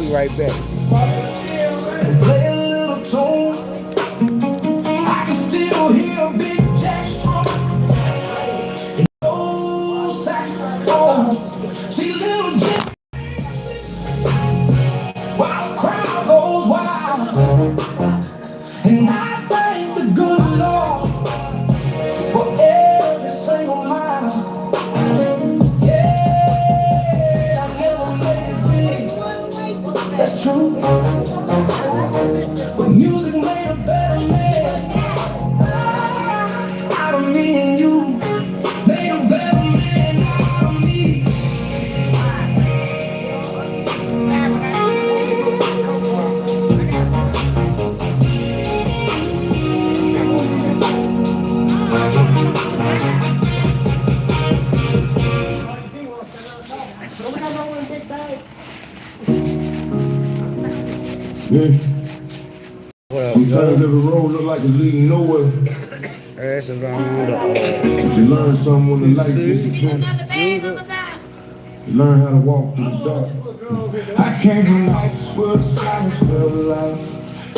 be right back. Play a little tune. I can still hear Big Jack's drum. Oh, saxophone. See little Jack while the crowd goes wild. And I thank the good Lord for every single mile. Yeah, I never made it big. That's true. But music made a better man. Out of me and you, made a better man out of me. Yeah. What up, Sometimes yo? every road look like it's leading nowhere. That's around But you learn something when the light disappears. You learn how to walk through the dark. I came from the office where the silence felt alive.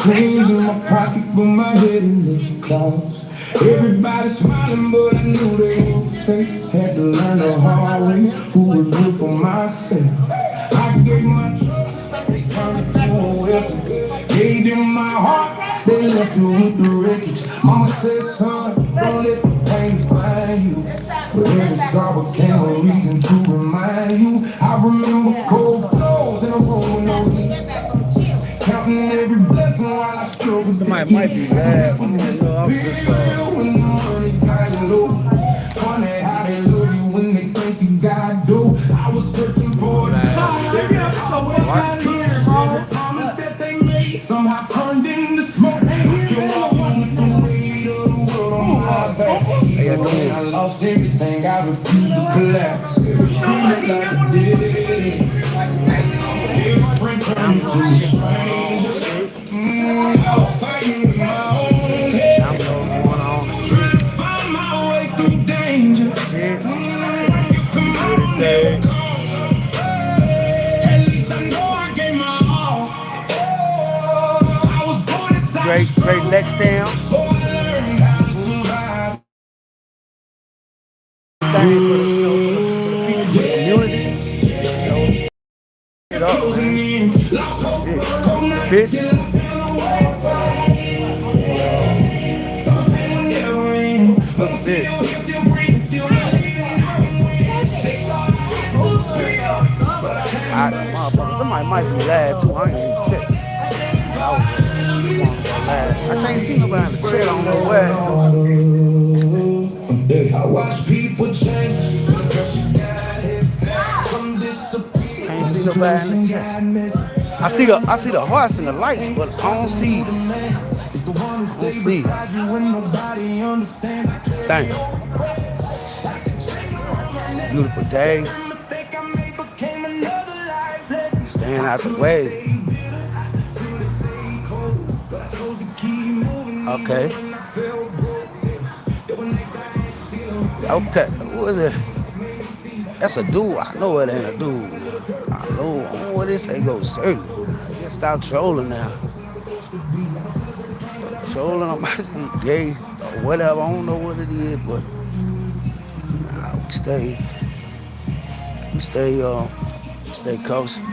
Dreams in my pocket, but my head in the clouds. Everybody smiling, but I knew they were fake. Had to learn the hard way who was real for myself. I gave my trust, they turned it to a weapon. Gave them my heart, they left me with the wreckage. Mama said, son, don't let the pain find you. But every scar became a reason to remind you. I remember cold floors in a room with no heat. Counting every blessing while I struggled. Somebody might be mad. I'm just When the money got low. Funny how they love you when they think you got dough. I was searching for a job. Promise that they made somehow turned into smoke. Feel I wanted the weight of the world on my back. Even when I lost everything, I refused to collapse. Screaming like a dead. Every friend turned into a stranger. I was fighting with my own head. I'm going on. Trying to find my way through danger. At least I know I gave my all. I was born inside Great next town. so I learned how to survive. Thing for the, for the people, for the community. It up, man. Fish. Look at this. Somebody might be live too. I ain't even check. I was live. I can't see nobody in the chat. I don't know where. I watch people change. Can't see nobody in the chat. I see the hearts and the lights, but I don't see. Thanks. It's a beautiful day. Staying out the way. Okay. Okay. What is it? That's a dude. I know it ain't a dude. I know what this they go certain. Just stop trolling now. Trolling on my gay or whatever. I don't know what it is, but nah, we stay coasting.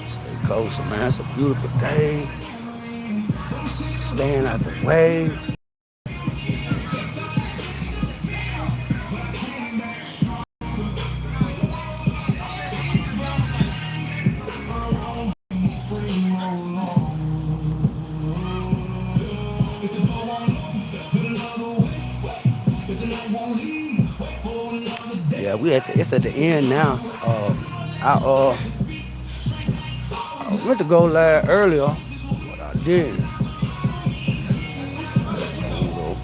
Stay coasting, man. It's a beautiful day. Staying out the way. Yeah, it's at the end now. I went to go live earlier, but I didn't. That's cool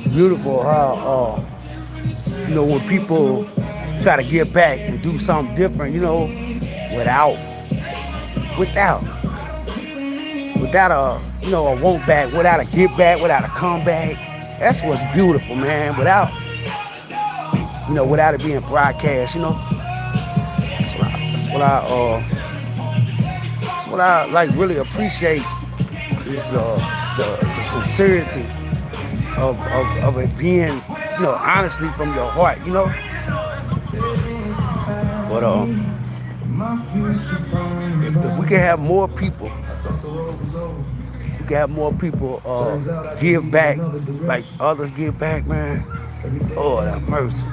though. Beautiful how when people try to get back and do something different, without a a want back, without a get back, without a comeback. That's what's beautiful, man. Without it being broadcast, that's what I like really appreciate is the sincerity of it being, honestly from your heart, But if we can have more people, give back like others give back, man. Oh, that mercy.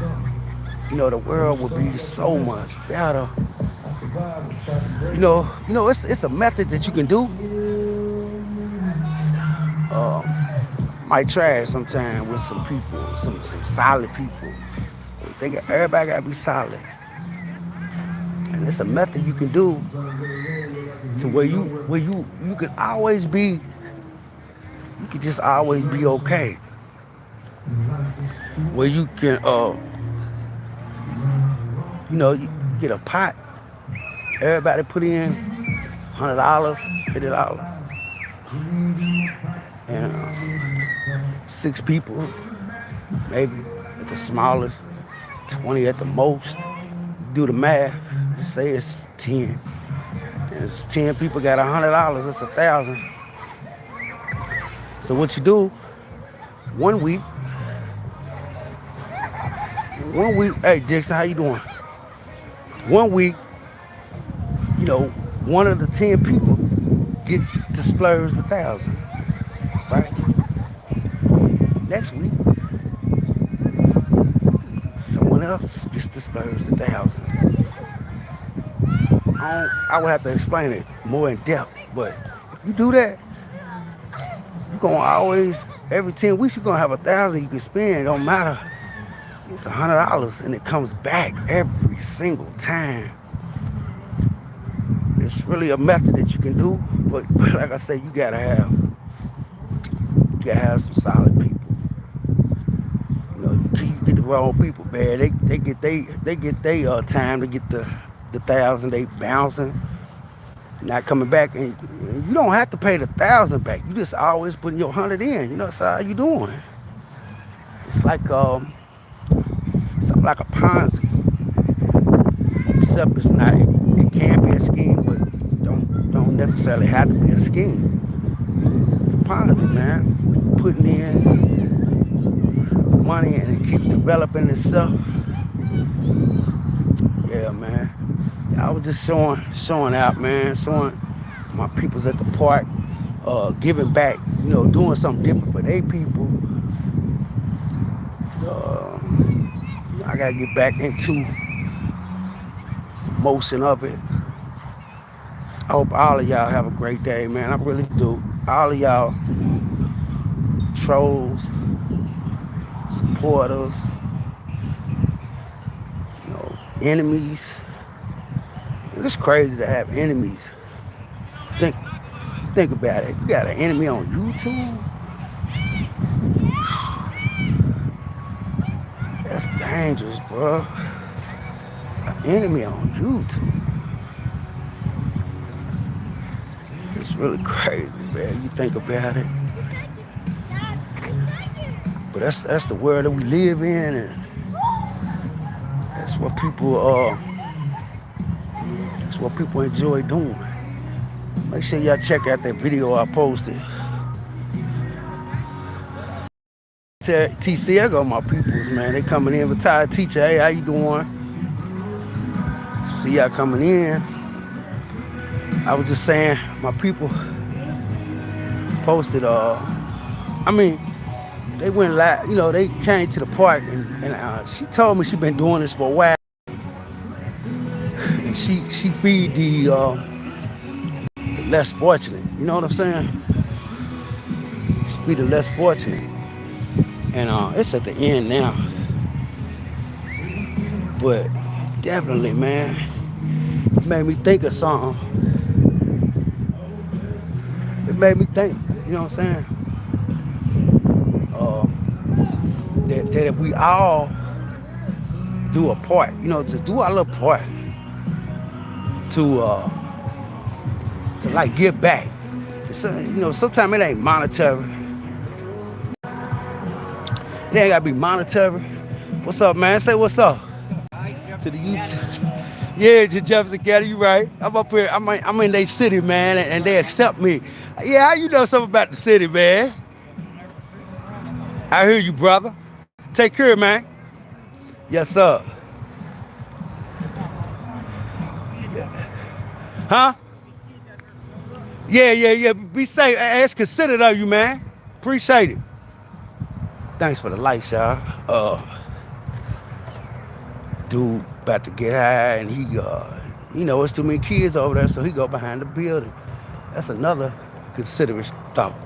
The world would be so much better. It's a method that you can do. Might try it sometime with some people, some solid people. Everybody gotta be solid, and it's a method you can do to where you can always be. You can just always be okay. Where you can, you get a pot. Everybody put in $100, $50, and 6 people, maybe at the smallest, 20 at the most. Do the math. Just say it's 10. And it's 10 people got $100. That's 1,000. So what you do? 1 week. Hey Dixon, how you doing? 1 week. One of the 10 people get to splurge the 1,000. Right? Next week, someone else gets to splurge the 1,000. I would have to explain it more in depth, but if you do that, you're gonna always, every 10 weeks, you're gonna have 1,000 you can spend. It don't matter. It's $100 and it comes back every single time. It's really a method that you can do, but like I say, you gotta have some solid people. You get the wrong people, man. They get they time to get the 1,000. They bouncing, not coming back, and you don't have to pay the 1,000 back. You just always putting your 100 in. That's how you doing. It's like something like a Ponzi, except it's not. It can be a scheme, but don't necessarily have to be a scheme. It's a Ponzi, man. Putting in money and it keeps developing itself. Yeah, man. I was just showing out, man. Showing my peoples at the park, giving back. Doing something different for their people. I gotta get back into motion of it. I hope all of y'all have a great day, man. I really do. All of y'all trolls, supporters, enemies. It's crazy to have enemies. Think about it. You got an enemy on YouTube? That's dangerous, bro. An enemy on YouTube. It's really crazy, man. You think about it. But that's the world that we live in, and that's what people enjoy doing. Make sure y'all check out that video I posted. TC, I got my peoples, man. They coming in, retired teacher. Hey, how you doing? See y'all coming in. I was just saying, my people posted. They went live. They came to the park, and she told me she been doing this for a while. And she feed the less fortunate. You know what I'm saying? She feed the less fortunate. And it's at the end now. But definitely, man, it made me think of something. It made me think, you know what I'm saying? That if we all do a part, to do our little part to like give back. Sometimes it ain't monetary. They ain't gotta be monetary. What's up, man? Say what's up to the YouTube. Yeah, Jefferson County, you right. I'm up here. I'm in their city, man, and they accept me. Yeah, how you know something about the city, man? I hear you, brother. Take care, man. Yes, sir. Huh? Yeah. Be safe. It's considerate of you, man. Appreciate it. Thanks for the likes, y'all. Dude about to get high, and it's too many kids over there, so he go behind the building. That's another considerate thought.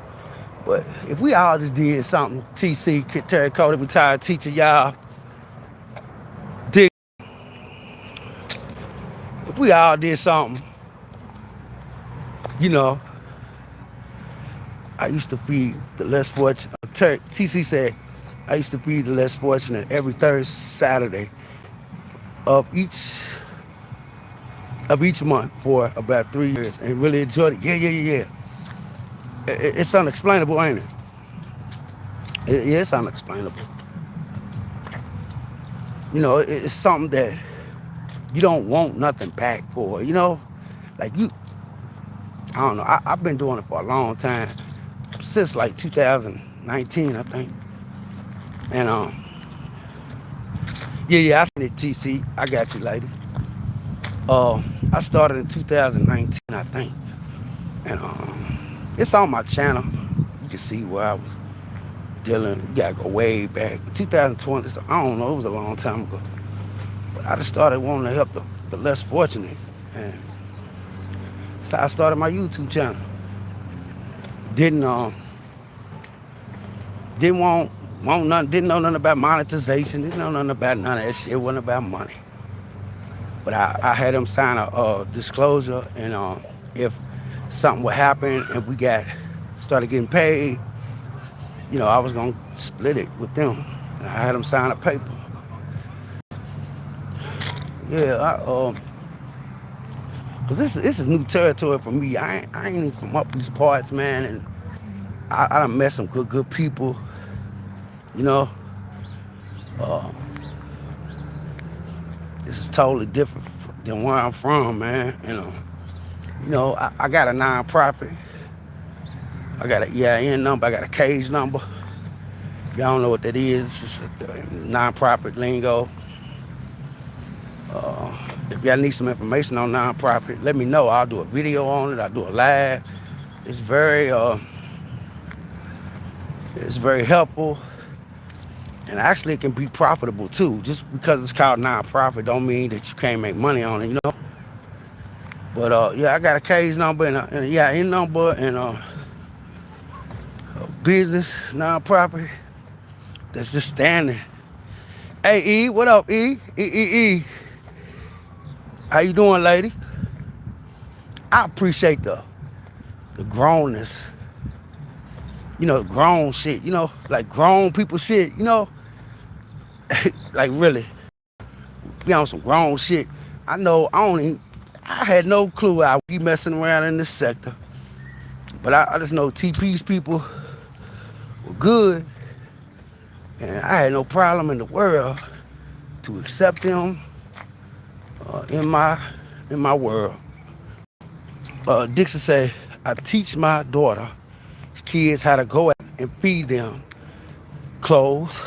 But if we all just did something, TC, Terry Cody, retired teacher, y'all, dig. If we all did something, you know, I used to feed the less fortunate. TC said, I used to feed the less fortunate every third Saturday of each month for about 3 years, and really enjoyed it. Yeah. It's unexplainable, ain't it? It's unexplainable. You know, it's something that you don't want nothing back for. You know, like I don't know. I've been doing it for a long time, since like 2019, I think. And I seen it, TC. I got you, lady. I started in 2019, I think, and it's on my channel. You can see where I was dealing. You gotta go way back, 2020. So I don't know. It was a long time ago. But I just started wanting to help the less fortunate, and so I started my YouTube channel. Didn't want nothing. Didn't know nothing about monetization. Didn't know nothing about none of that shit. It wasn't about money. But I had them sign a disclosure, and if something would happen and we started getting paid, I was gonna split it with them. And I had them sign a paper. Yeah, cause this is new territory for me. I ain't even from up these parts, man, and I done met some good people. This is totally different than where I'm from, man. I got a nonprofit. I got a EIN number. I got a cage number. If y'all don't know what that is, it's a nonprofit lingo. If y'all need some information on nonprofit, let me know. I'll do a video on it. I'll do a live. It's very helpful. And actually, it can be profitable too. Just because it's called nonprofit don't mean that you can't make money on it, But I got a case number and a EIN number and a business nonprofit that's just standing. Hey E, what up E? E. How you doing, lady? I appreciate the grownness. Grown shit. Like grown people shit. Like really, be on some grown shit. I had no clue I would be messing around in this sector. But I just know TP's people were good. And I had no problem in the world to accept them in my world. Dixon said, I teach my daughter kids how to go out and feed them clothes,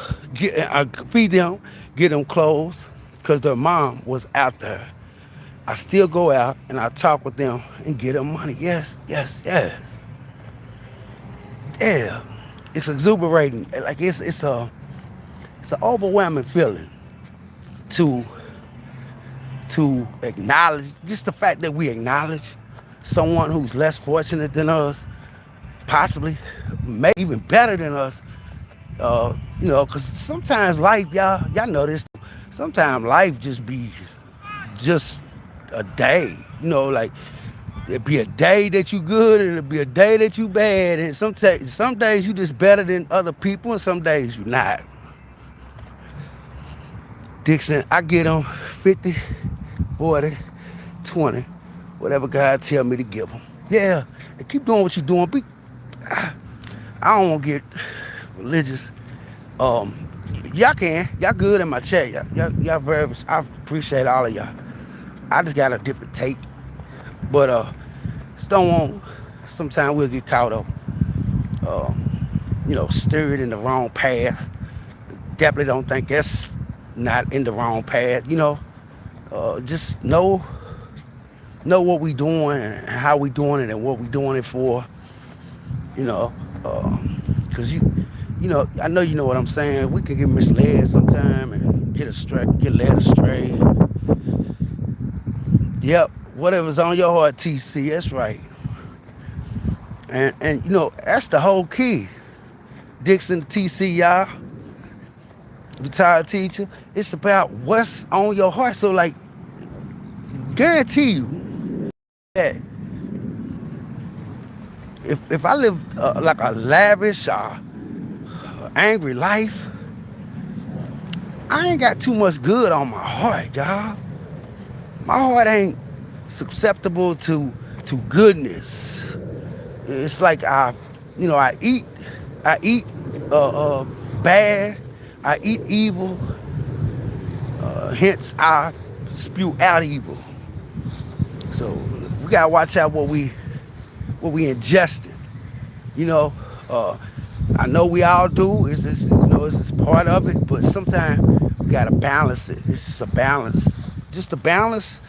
feed them, get them clothes, because their mom was out there. I still go out and I talk with them and get them money. Yes. Yeah. It's exuberating. Like it's an overwhelming feeling to acknowledge, just the fact that we acknowledge someone who's less fortunate than us, possibly, maybe even better than us. Because sometimes life, y'all know this, sometimes life just be just a day. Like it'd be a day that you good and it'd be a day that you bad. And some days you just better than other people and some days you not. Dixon, I get them 50, 40, 20, whatever God tell me to give them. Yeah, and keep doing what you're doing. I don't want to get religious. Y'all good in my chat. Y'all very. I appreciate all of y'all. I just got a different take, but just don't want. Sometimes we'll get caught up, uh, steered in the wrong path. Definitely don't think that's not in the wrong path. Just know what we doing and how we doing it and what we doing it for. You know, because I know you know what I'm saying. We can get misled sometime and get led astray. Yep, whatever's on your heart, TC. That's right. And that's the whole key. Dixon, TC, y'all, retired teacher. It's about what's on your heart. So like, guarantee you that if I live like a lavish angry life, I ain't got too much good on my heart, y'all. My heart ain't susceptible to goodness. It's like I eat bad, I eat evil. Hence, I spew out evil. So we gotta watch out what we ingesting. You know, I know we all do. It's just part of it. But sometimes we gotta balance it. It's just a balance. Just to balance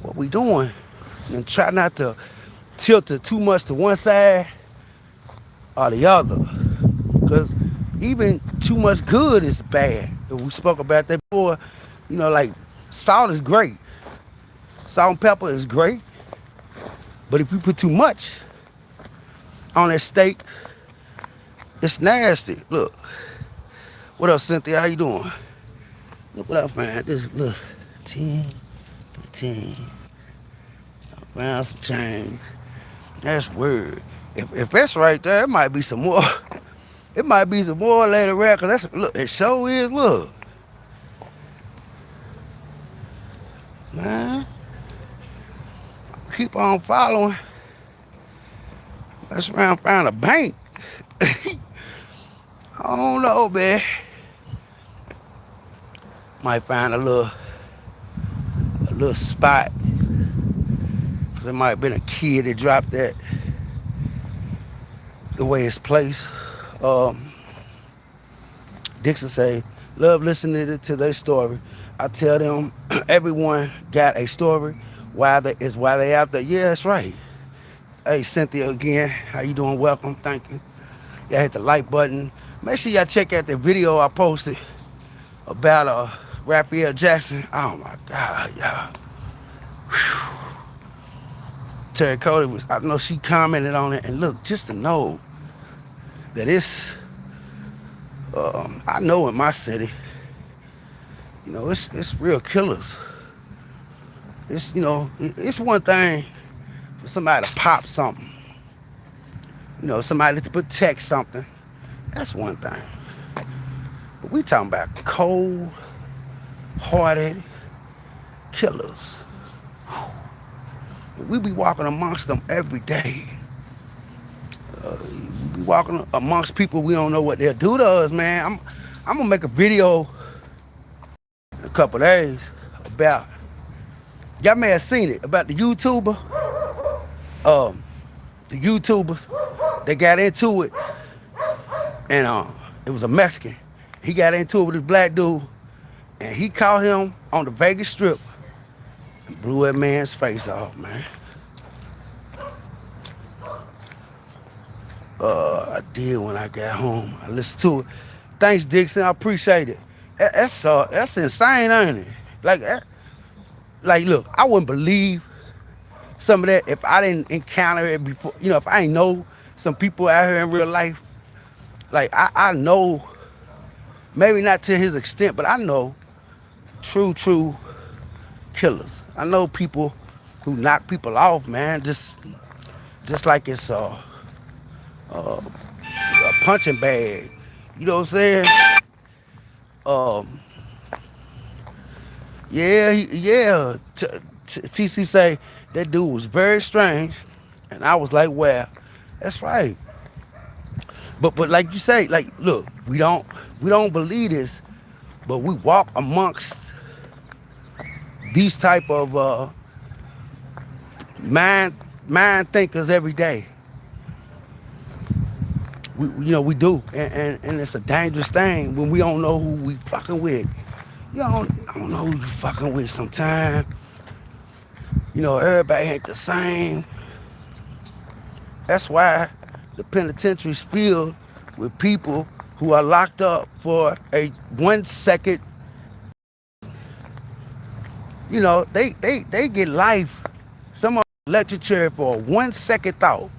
what we doing, and try not to tilt it too much to one side or the other. Because even too much good is bad. We spoke about that before. Like salt is great. Salt and pepper is great. But if you put too much on that steak, it's nasty. Look. What up, Cynthia? How you doing? Look what I found. This look. 10, 15. Found some change. That's weird. If that's right there, it might be some more. It might be some more later around, cause look, it sure is. Look, man, keep on following. That's around found a bank. I don't know, man. Might find a little spot, cause it might have been a kid that dropped that the way it's placed. Dixon say, love listening to their story. I tell them everyone got a story. Why they out there? Yeah, that's right. Hey, Cynthia again. How you doing? Welcome. Thank you. Y'all hit the like button. Make sure y'all check out the video I posted about Raphael Jackson. Oh my God, y'all. Terry Cody I know she commented on it, and look, just to know that it's, I know in my city, it's real killers. It's one thing for somebody to pop something, somebody to protect something. That's one thing. But we talking about cold-hearted killers. We be walking amongst them every day. We be walking amongst people we don't know what they'll do to us, man. I'm gonna make a video in a couple days about, y'all may have seen it, about the YouTuber. The YouTubers, they got into it, and it was a Mexican. He got into it with this black dude, and he caught him on the Vegas Strip and blew that man's face off, man. I did when I got home. I listened to it. Thanks, Dixon. I appreciate it. That's insane, ain't it? Like, look, I wouldn't believe some of that if I didn't encounter it before. If I ain't know some people out here in real life. Like, I know, maybe not to his extent, but I know true killers. I know people who knock people off, man, just like it's a punching bag. You know what I'm saying? Yeah. TC say that dude was very strange, and I was like, well, that's right. But like you say, like look, we don't believe this, but we walk amongst these type of mind mind thinkers every day. We do, and it's a dangerous thing when we don't know who we fucking with. You don't know who you fucking with sometimes. Everybody ain't the same. That's why the penitentiary's filled with people who are locked up for a 1 second. They get life. Some of them electric for a 1 second thought,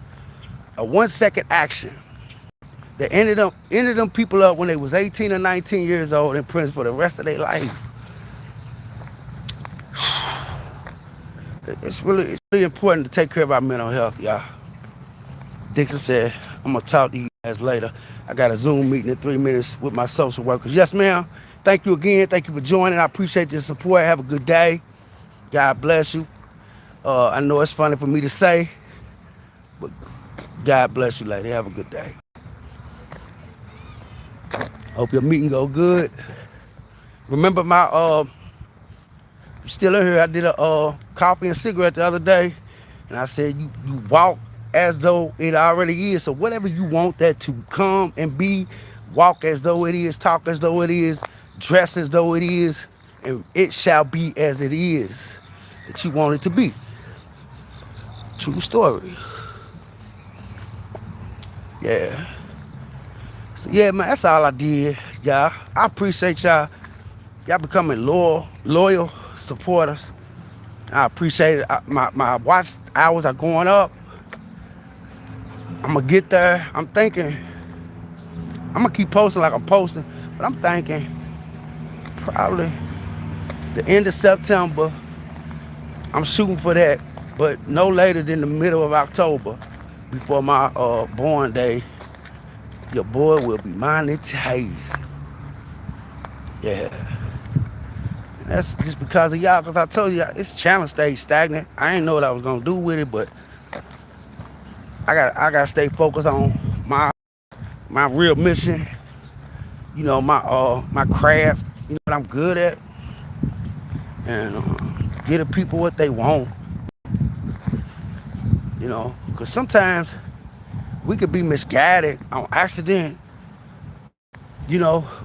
a 1 second action. They ended them people up when they was 18 or 19 years old in prison for the rest of their life. It's really important to take care of our mental health, y'all. Dixon said, I'm going to talk to you guys later. I got a Zoom meeting in 3 minutes with my social workers. Yes, ma'am. Thank you again. Thank you for joining. I appreciate your support. Have a good day. God bless you. I know it's funny for me to say, but God bless you, lady. Have a good day. Hope your meeting go good. Remember still in here, I did a coffee and cigarette the other day, and I said you walk as though it already is. So whatever you want that to come and be, walk as though it is, talk as though it is, dress as though it is, and it shall be as it is that you want it to be. True story. Yeah. So yeah, man, that's all I did, y'all. I appreciate y'all. Y'all becoming loyal supporters. I appreciate it. My watch hours are going up. I'm gonna get there. I'm thinking I'm gonna keep posting like I'm posting, but I'm thinking probably the end of September. I'm shooting for that, but no later than the middle of October, before my born day. Your boy will be monetized. Yeah. And that's just because of y'all, because I told you it's challenge stayed stagnant. I ain't know what I was gonna do with it, but I gotta stay focused on my real mission. My craft. What I'm good at, and give the people what they want. Because sometimes we could be misguided on accident.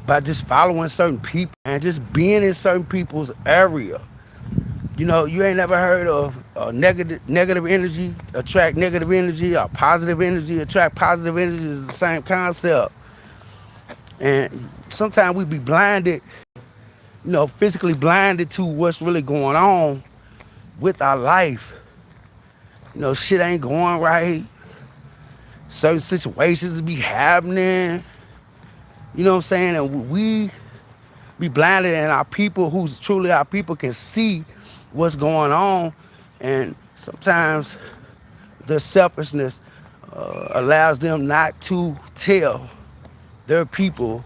By just following certain people and just being in certain people's area. You ain't never heard of negative energy attract negative energy, or positive energy attract positive energy. Is the same concept. And sometimes we be blinded, physically blinded to what's really going on with our life. Shit ain't going right. Certain situations be happening. You know what I'm saying? And we be blinded, and our people, who's truly our people, can see what's going on. And sometimes the selfishness allows them not to tell their people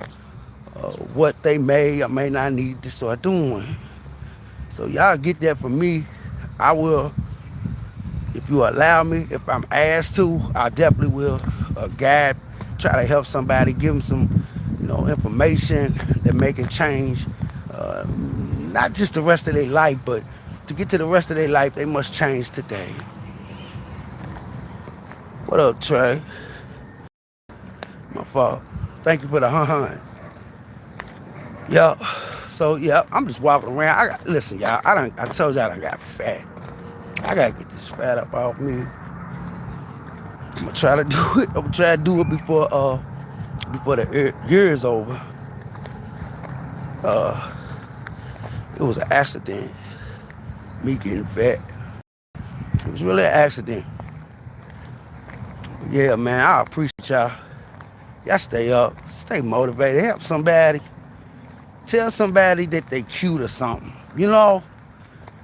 what they may or may not need to start doing. So y'all get that from me. I will, if you allow me, if I'm asked to, I definitely will guide, try to help somebody, give them some information that make it change, not just the rest of their life, but to get to the rest of their life, they must change today. What up, Trey? My fault. Thank you for the huns. Yeah. So yeah, I'm just walking around. Listen, y'all. I told y'all I got fat. I gotta get this fat up off me. I'm gonna try to do it. I'm gonna try to do it before the year is over. It was an accident. Me getting fat. It was really an accident. But yeah, man, I appreciate y'all. Y'all stay up, stay motivated, help somebody. Tell somebody that they cute or something.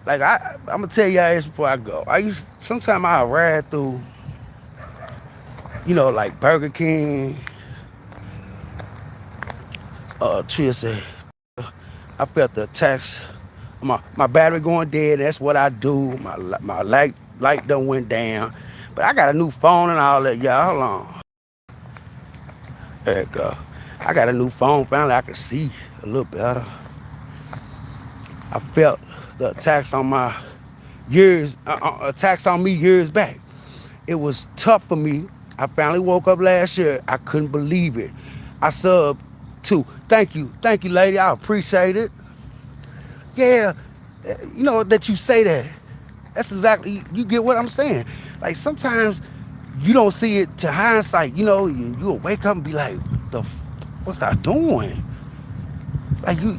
Like I'm gonna tell y'all this before I go. Sometimes I'll ride through, like Burger King. Tria said, I felt the attacks. My battery going dead. That's what I do. My light done went down. But I got a new phone and all that, y'all. Hold on. There you go. I got a new phone. Finally, I can see a little better. I felt the attacks on me years back. It was tough for me. I finally woke up last year. I couldn't believe it. I subbed too. Thank you, lady. I appreciate it. Yeah, that you say that. That's exactly, you get what I'm saying. Like sometimes you don't see it to hindsight. You'll wake up and be like, what's I doing? Like you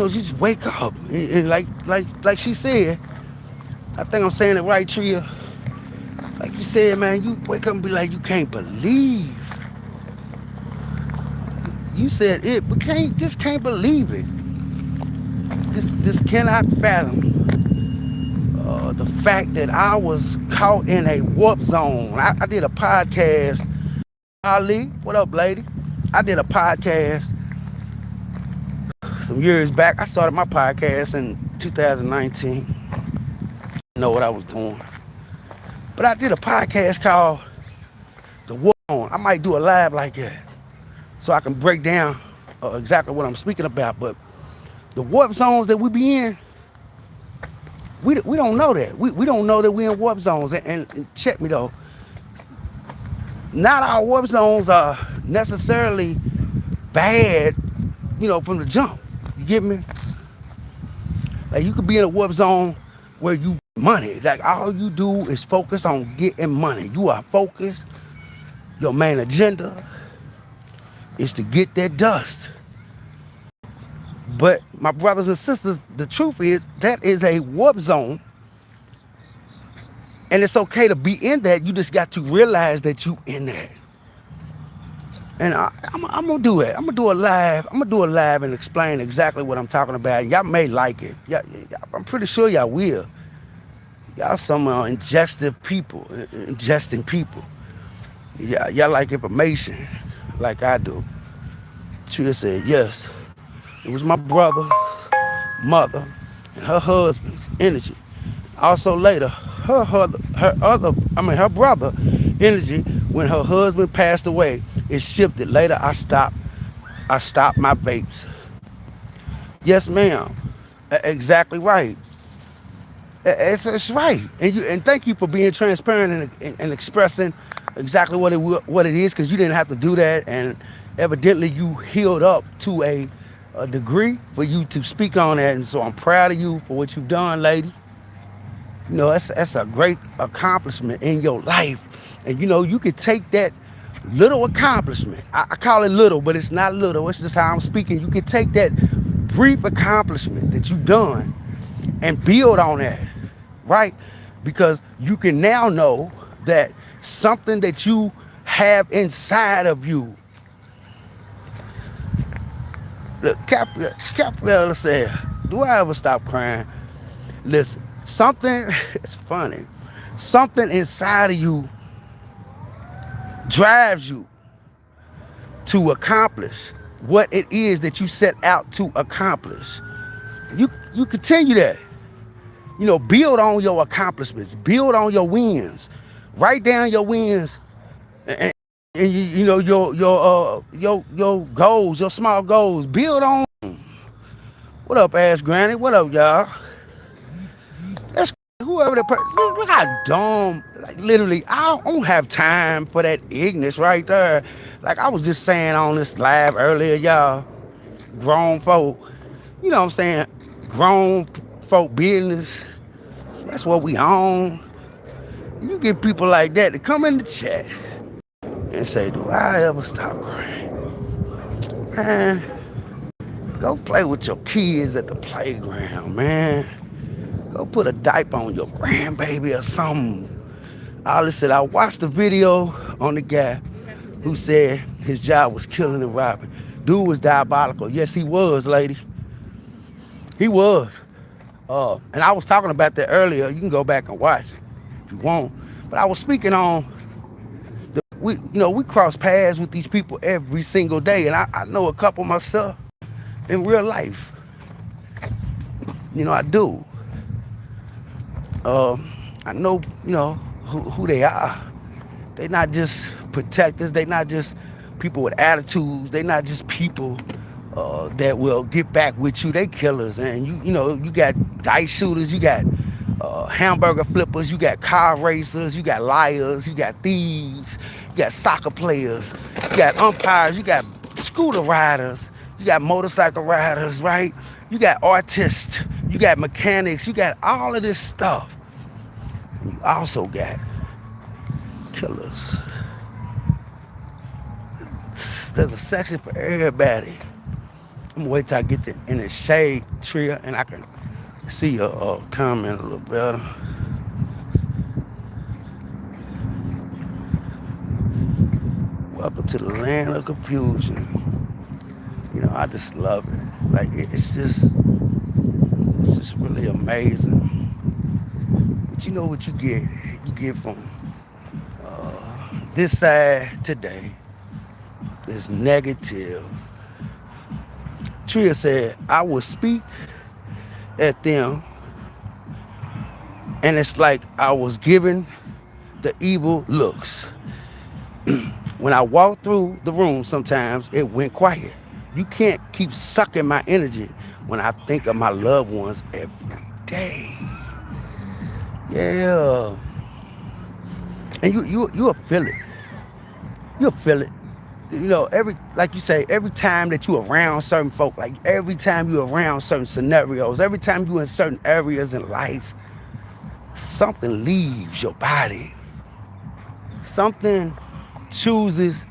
just wake up and like she said. I think I'm saying it right, Tria. Like you said, man, you wake up and be like, you can't believe. You said it, but can't believe it. Just cannot fathom the fact that I was caught in a warp zone. I did a podcast. Ali, what up, lady? I did a podcast some years back. I started my podcast in 2019. I know what I was doing. But I did a podcast called The Warp Zone. I might do a live like that so I can break down exactly what I'm speaking about. But the warp zones that we be in, we don't know that. We don't know that we're in warp zones. And check me though, not all warp zones are necessarily bad, from the jump. You get me? Like you could be in a warp zone where you money. Like all you do is focus on getting money. You are focused. Your main agenda is to get that dust. But my brothers and sisters, the truth is that is a warp zone. And it's okay to be in that. You just got to realize that you in that. And I'm gonna do it. I'm gonna do a live. I'm gonna do a live and explain exactly what I'm talking about. Y'all may like it. I'm pretty sure y'all will. Y'all some ingesting people. Y'all like information, like I do. Tria said yes. It was my brother's mother and her husband's energy. Also later, her brother energy when her husband passed away, it shifted. Later, I stopped my vapes. Yes, ma'am. Exactly right. It's right. And thank you for being transparent and expressing exactly what it is, because you didn't have to do that, and evidently you healed up to a degree for you to speak on that. And so I'm proud of you for what you've done, lady. That's a great accomplishment in your life. And you could take that little accomplishment. I call it little, but it's not little. It's just how I'm speaking. You could take that brief accomplishment that you've done and build on that, right? Because you can now know that something that you have inside of you. Look, Caprella said, do I ever stop crying? Listen, it's funny. Something inside of you drives you to accomplish what it is that you set out to accomplish. You continue that. Build on your accomplishments. Build on your wins. Write down your wins, and your goals, your small goals. Build on. What up, Ash Granny? What up, y'all? That's whoever the person. Look how dumb. Like literally, I don't have time for that ignorance right there. Like I was just saying on this live earlier, y'all. Grown folk. You know what I'm saying? Grown folk business. That's what we own. You get people like that to come in the chat and say, do I ever stop crying? Man, go play with your kids at the playground, man. Go put a diaper on your grandbaby or something. I said, I watched the video on the guy who said his job was killing and robbing. Dude was diabolical. Yes, he was, lady. He was. And I was talking about that earlier. You can go back and watch it if you want. But I was speaking on we cross paths with these people every single day, and I know a couple myself in real life. I do. I know who they are. They're not just protectors. They're not just people with attitudes. They not just people that will get back with you. They killers, and you got dice shooters, you got hamburger flippers, you got car racers, you got liars, you got thieves, you got soccer players, you got umpires, you got scooter riders, you got motorcycle riders, right? You got artists, you got mechanics, you got all of this stuff. And you also got killers. There's a section for everybody. I'm gonna wait till I get in the shade, Tria, and I can see your comment a little better. Welcome to the land of confusion. I just love it. Like it's just really amazing. But you know what you get? You get from this side today. This negative. Tria said, I will speak at them, and it's like I was given the evil looks. When I walk through the room, sometimes it went quiet. You can't keep sucking my energy when I think of my loved ones every day. Yeah. And you'll feel it. You'll feel it. Like you say, every time that you're around certain folk, like every time you're around certain scenarios, every time you're in certain areas in life, something leaves your body. Something chooses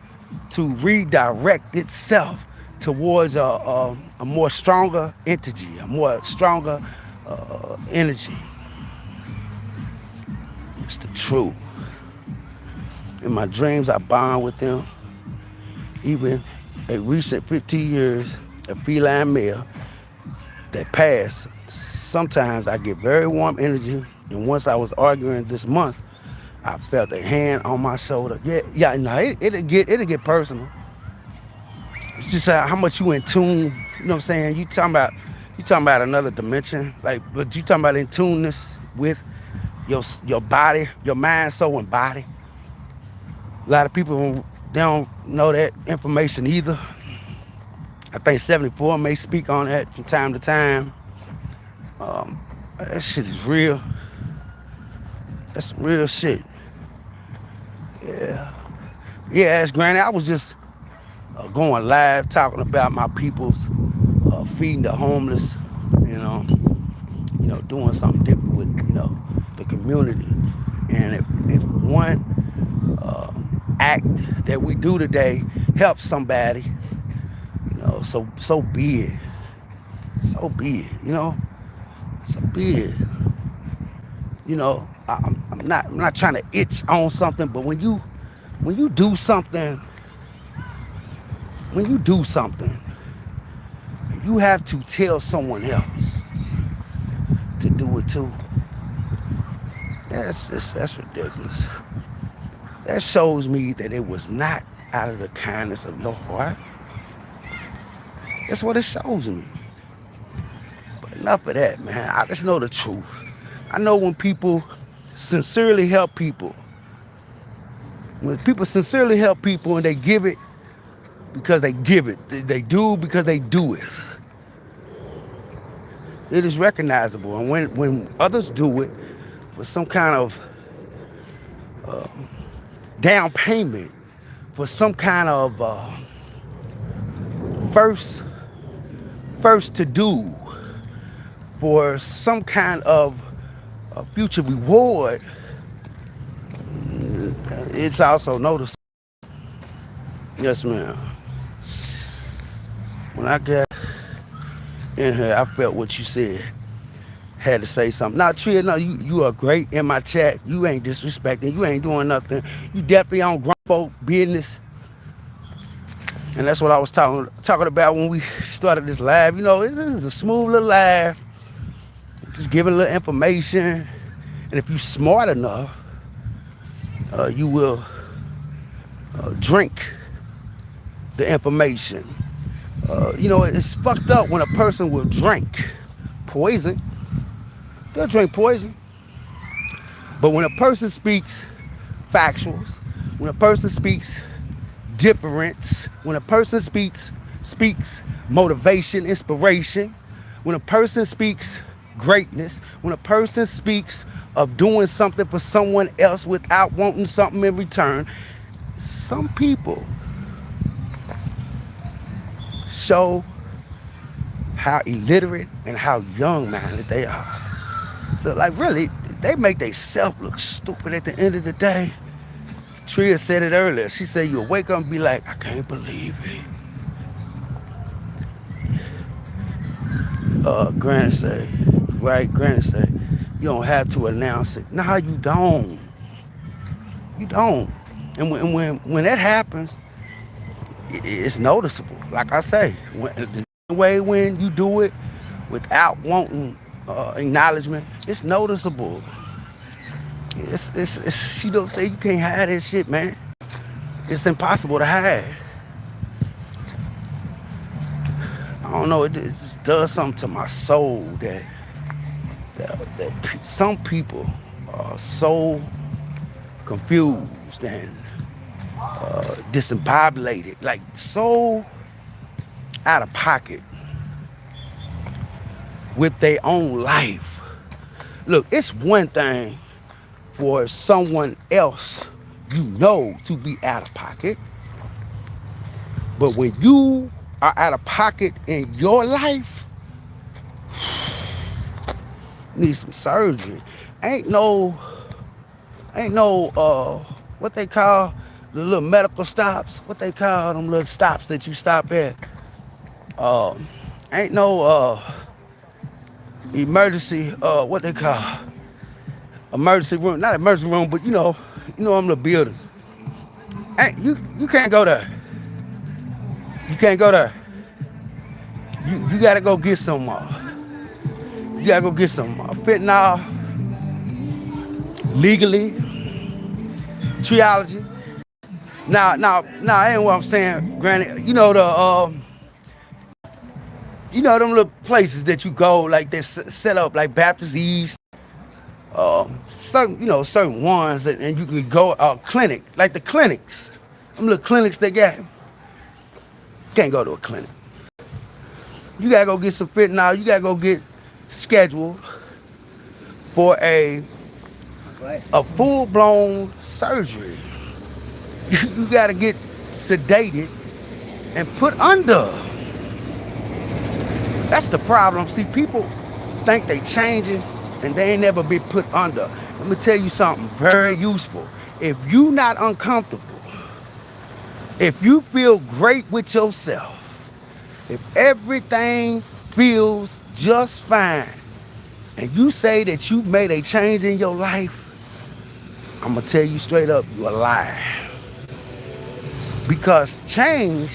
to redirect itself towards a more stronger entity, a more stronger energy. It's the truth. In my dreams, I bond with them. Even a recent 15 years, a feline male that passed, sometimes I get very warm energy. And once I was arguing this month, I felt a hand on my shoulder. It'll get personal. It's just how much you in tune. You know what I'm saying? You talking about another dimension, but you talking about in tuneness with your body, your mind, soul, and body. A lot of people, they don't know that information either. I think 74 may speak on that from time to time. That shit is real. That's real shit. Yeah. Yeah, as Granny, I was just going live talking about my people's feeding the homeless, doing something different with, the community. And if one act that we do today helps somebody, so be it. So be it, So be it. I'm not trying to itch on something, but when you do something, you have to tell someone else to do it too. That's ridiculous. That shows me that it was not out of the kindness of your heart. That's what it shows me. But enough of that, man. I just know the truth. I know when people sincerely help people, and they give it because they give it, they do because they do it, it is recognizable. And when others do it for some kind of down payment, for some kind of first to do, for some kind of future reward, it's also noticed. Yes, ma'am. When I got in here, I felt what you said. Had to say something. Now, Tria, no, you are great in my chat. You ain't disrespecting. You ain't doing nothing. You definitely on grown folk business. And that's what I was talking about when we started this live. This is a smooth little live. Just giving a little information. And if you're smart enough, you will drink the information. It's fucked up when a person will drink poison. They'll drink poison. But when a person speaks factuals, when a person speaks difference. When a person speaks motivation, inspiration, when a person speaks greatness, when a person speaks of doing something for someone else without wanting something in return, some people show how illiterate and how young-minded they are. So, like, really, they make themselves look stupid at the end of the day. Tria said it earlier. She said you'll wake up and be like, I can't believe it. Granny say, right? Granny say, you don't have to announce it. No, you don't. You don't. And when that happens, it's noticeable. Like I say, the way when you do it without wanting acknowledgement, it's noticeable. It's you don't say you can't hide that shit, man. It's impossible to hide. I don't know, it just does something to my soul that some people are so confused and disembobulated, like so out of pocket with their own life. Look, it's one thing for someone else to be out of pocket, but when you are out of pocket in your life, need some surgery. Ain't no what they call the little medical stops. What they call them little stops that you stop at. Ain't no emergency what they call emergency room. Not emergency room, but you know them little buildings. Ain't you can't go there. You can't go there. You gotta go get some you gotta go get some fentanyl legally, triology. Now, ain't what I'm saying, Granny. You know them little places that you go, like they set up, like Baptist East, certain ones, and you can go clinic, like the clinics. Them little clinics they got. Can't go to a clinic. You gotta go get some fentanyl. You gotta go get scheduled for a full-blown surgery. You gotta get sedated and put under. That's the problem. See, people think they changing and they ain't never been put under. Let me tell you something very useful. If you not uncomfortable, if you feel great with yourself, if everything feels just fine, and you say that you made a change in your life, I'm gonna tell you straight up, you're a lie. Because change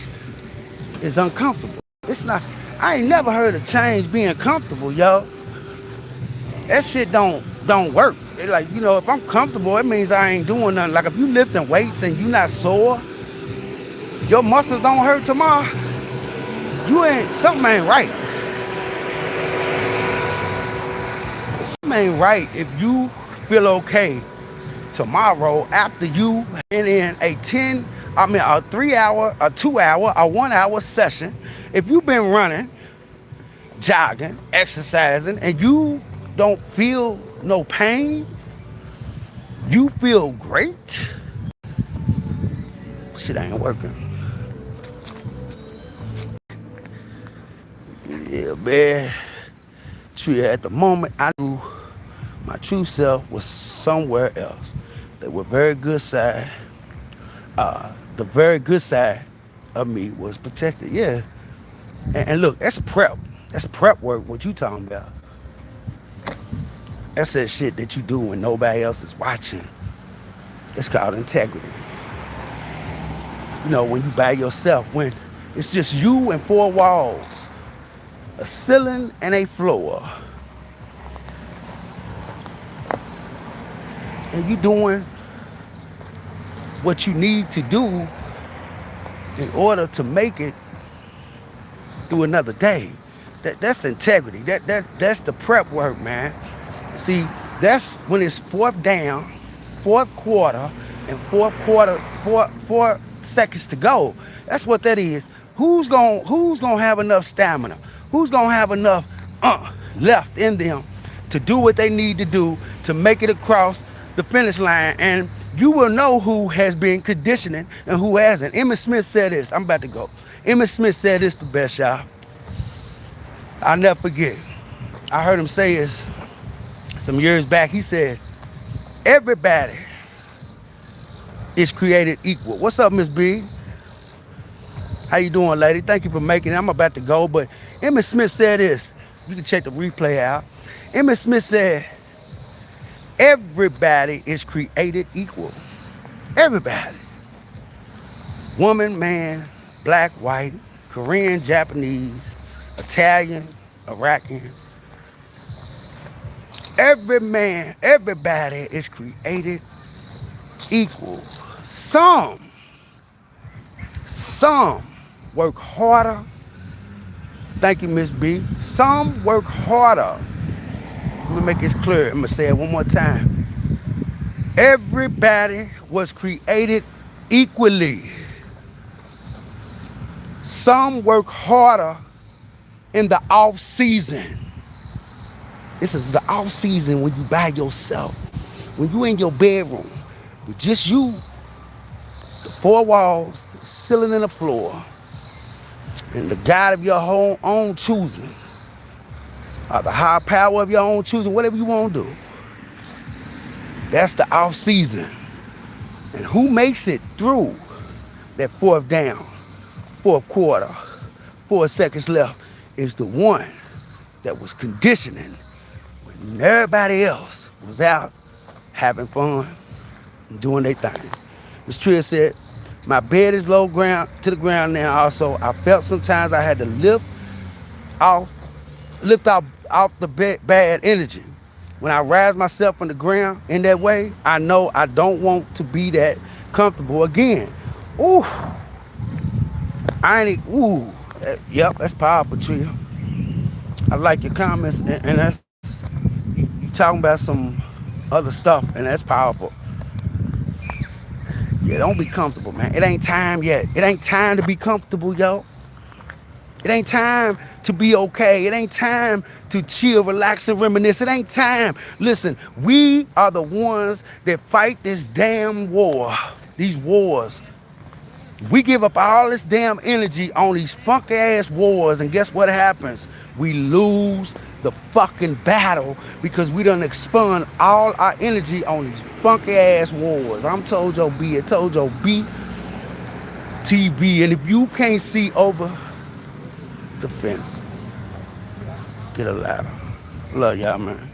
is uncomfortable. It's not. I ain't never heard of change being comfortable, yo. That shit don't work. It like, if I'm comfortable, it means I ain't doing nothing. Like if you lifting weights and you not sore, your muscles don't hurt tomorrow, something ain't right. Something ain't right if you feel okay tomorrow after you in a 3-hour, a 2-hour, a 1-hour session. If you've been running, jogging, exercising, and you don't feel no pain, you feel great, shit ain't working. Yeah, man. At the moment, I knew my true self was somewhere else. They were very good side. The very good side of me was protected. Yeah. And look, that's prep. That's prep work, what you talking about. That's that shit that you do when nobody else is watching. It's called integrity. When you by yourself, when it's just you and 4 walls, a ceiling and a floor. And you doing what you need to do in order to make it through another day. That's integrity. That's the prep work, man. See, that's when it's fourth down, fourth quarter, and fourth seconds to go. That's what that is. Who's gonna have enough stamina? Who's gonna have enough left in them to do what they need to do to make it across the finish line? And you will know who has been conditioning and who hasn't. Emmitt Smith said this. I'm about to go. Emmitt Smith said this the best, y'all. I'll never forget. I heard him say this some years back. He said, everybody is created equal. What's up, Miss B? How you doing, lady? Thank you for making it. I'm about to go, but Emmitt Smith said this. You can check the replay out. Emmitt Smith said, everybody is created equal. Everybody. Woman, man, black, white, Korean, Japanese, Italian, Iraqi. Everybody is created equal. Some work harder. Thank you, Miss B. Some work harder. Let me make this clear. I'm going to say it one more time. Everybody was created equally. Some work harder in the off season. This is the off season when you by yourself. When you in your bedroom with just you, the four walls, the ceiling and the floor, and the God of your own choosing, or the higher power of your own choosing, whatever you want to do. That's the off season. And who makes it through that fourth down, fourth quarter, 4 seconds left is the one that was conditioning when everybody else was out having fun and doing their thing. Ms. Trill said, my bed is low ground to the ground now. Also, I felt sometimes I had to lift off the bad energy. When I rise myself from the ground in that way, I know I don't want to be that comfortable again. Ooh, yep, that's powerful, Trill. I like your comments, and that's you talking about some other stuff, and that's powerful. Yeah, don't be comfortable, man. It ain't time yet. It ain't time to be comfortable, yo. It ain't time to be okay. It ain't time to chill, relax, and reminisce. It ain't time. Listen, we are the ones that fight this damn war, these wars. We give up all this damn energy on these funky ass wars, and guess what happens? We lose the fucking battle because we done expend all our energy on these funky ass wars. I'm Tojo B at Tojo B TV, and if you can't see over the fence, get a ladder. Love y'all, man.